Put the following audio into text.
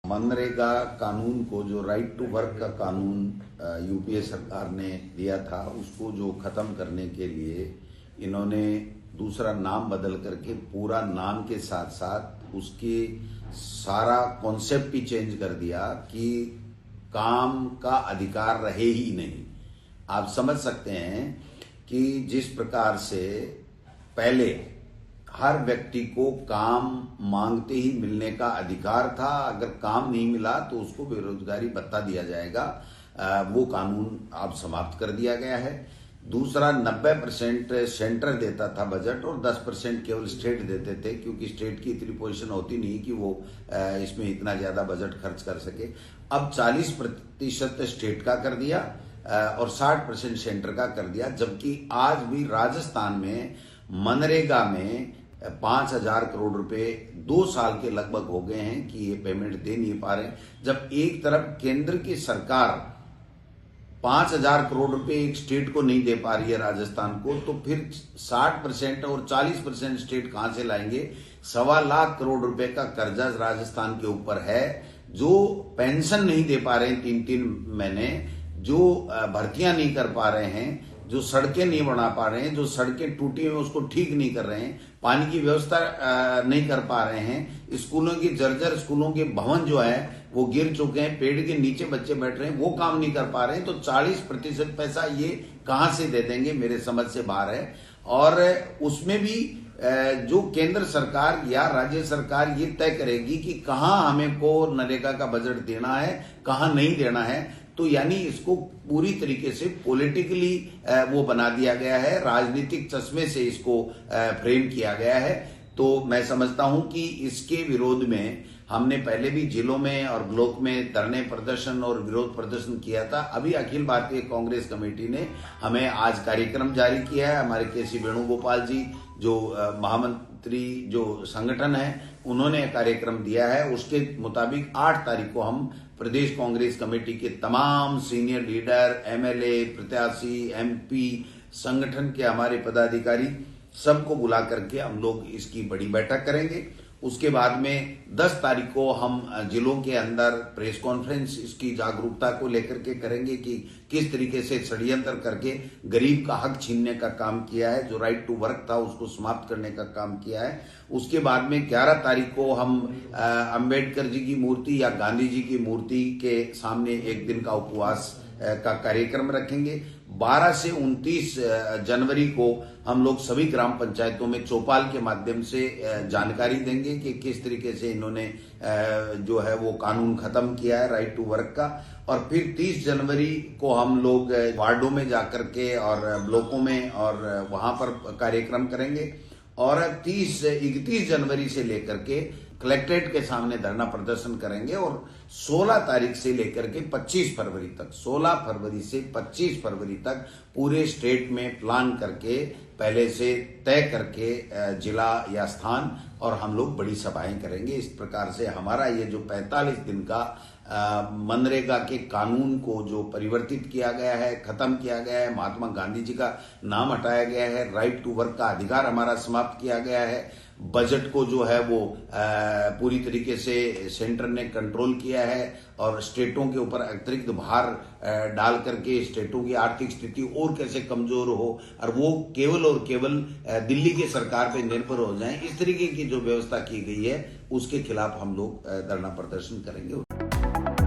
मनरेगा कानून को, जो राइट टू वर्क का कानून यूपीए सरकार ने दिया था, उसको जो खत्म करने के लिए इन्होंने दूसरा नाम बदल करके पूरा नाम के साथ साथ उसके सारा कॉन्सेप्ट ही चेंज कर दिया कि काम का अधिकार रहे ही नहीं। आप समझ सकते हैं कि जिस प्रकार से पहले हर व्यक्ति को काम मांगते ही मिलने का अधिकार था, अगर काम नहीं मिला तो उसको बेरोजगारी भत्ता दिया जाएगा, वो कानून अब समाप्त कर दिया गया है। दूसरा, 90% सेंटर देता था बजट और 10% केवल स्टेट देते थे, क्योंकि स्टेट की इतनी पोजीशन होती नहीं कि वो इसमें इतना ज्यादा बजट खर्च कर सके। अब 40% स्टेट का कर दिया और 60% सेंटर का कर दिया। जबकि आज भी राजस्थान में मनरेगा में 5,000 करोड़ रुपए 2 साल के लगभग हो गए हैं कि ये पेमेंट दे नहीं पा रहे। जब एक तरफ केंद्र की सरकार 5,000 करोड़ रुपए एक स्टेट को नहीं दे पा रही है राजस्थान को, तो फिर 60% और 40% स्टेट कहां से लाएंगे? 1.25 लाख करोड़ रुपए का कर्जा राजस्थान के ऊपर है। जो पेंशन नहीं दे पा रहे हैं 3-3 महीने, जो भर्तियां नहीं कर पा रहे हैं, जो सड़कें नहीं बना पा रहे हैं, जो सड़कें टूटी हुई उसको ठीक नहीं कर रहे हैं, पानी की व्यवस्था नहीं कर पा रहे हैं, स्कूलों की जर्जर स्कूलों के भवन जो है वो गिर चुके हैं, पेड़ के नीचे बच्चे बैठ रहे हैं, वो काम नहीं कर पा रहे हैं, तो 40% पैसा ये कहां से दे देंगे? मेरे समझ से बाहर है। और उसमें भी जो केंद्र सरकार या राज्य सरकार ये तय करेगी कि कहां हमें को नरेगा का बजट देना है, कहां नहीं देना है। तो यानी इसको पूरी तरीके से पॉलिटिकली वो बना दिया गया है, राजनीतिक चश्मे से इसको फ्रेम किया गया है। तो मैं समझता हूं कि इसके विरोध में हमने पहले भी जिलों में और ब्लॉक में धरने प्रदर्शन और विरोध प्रदर्शन किया था। अभी अखिल भारतीय कांग्रेस कमेटी ने हमें आज कार्यक्रम जारी किया है। हमारे के सी वेणुगोपाल जी जो महामंत्री जो संगठन है, उन्होंने कार्यक्रम दिया है। उसके मुताबिक 8 तारीख को हम प्रदेश कांग्रेस कमेटी के तमाम सीनियर लीडर, एमएलए, प्रत्याशी, एमपी, संगठन के हमारे पदाधिकारी सबको बुला करके हम लोग इसकी बड़ी बैठक करेंगे। उसके बाद में 10 तारीख को हम जिलों के अंदर प्रेस कॉन्फ्रेंस इसकी जागरूकता को लेकर के करेंगे कि किस तरीके से षड्यंत्र करके गरीब का हक छीनने का काम किया है, जो राइट टू वर्क था उसको समाप्त करने का काम किया है। उसके बाद में 11 तारीख को हम अंबेडकर जी की मूर्ति या गांधी जी की मूर्ति के सामने एक दिन का उपवास का कार्यक्रम रखेंगे। 12 से 29 जनवरी को हम लोग सभी ग्राम पंचायतों में चौपाल के माध्यम से जानकारी देंगे कि किस तरीके से इन्होंने जो है वो कानून खत्म किया है राइट टू वर्क का। और फिर 30 जनवरी को हम लोग वार्डों में जाकर के और ब्लॉकों में और वहां पर कार्यक्रम करेंगे। और 31 जनवरी से लेकर के कलेक्ट्रेट के सामने धरना प्रदर्शन करेंगे। और 16 तारीख से लेकर के 25 फरवरी तक, 16 फरवरी से 25 फरवरी तक पूरे स्टेट में प्लान करके पहले से तय करके जिला या स्थान और हम लोग बड़ी सभाएं करेंगे। इस प्रकार से हमारा ये जो 45 दिन का मनरेगा के कानून को जो परिवर्तित किया गया है, खत्म किया गया है, महात्मा गांधी जी का नाम हटाया गया है, राइट टू वर्क का अधिकार हमारा समाप्त किया गया है, बजट को जो है वो पूरी तरीके से सेंटर ने कंट्रोल किया है और स्टेटों के ऊपर अतिरिक्त भार डाल करके स्टेटों की आर्थिक स्थिति और कैसे कमजोर हो और वो केवल और केवल दिल्ली की सरकार पे निर्भर हो जाएं, इस तरीके की जो व्यवस्था की गई है उसके खिलाफ हम लोग धरना प्रदर्शन करेंगे।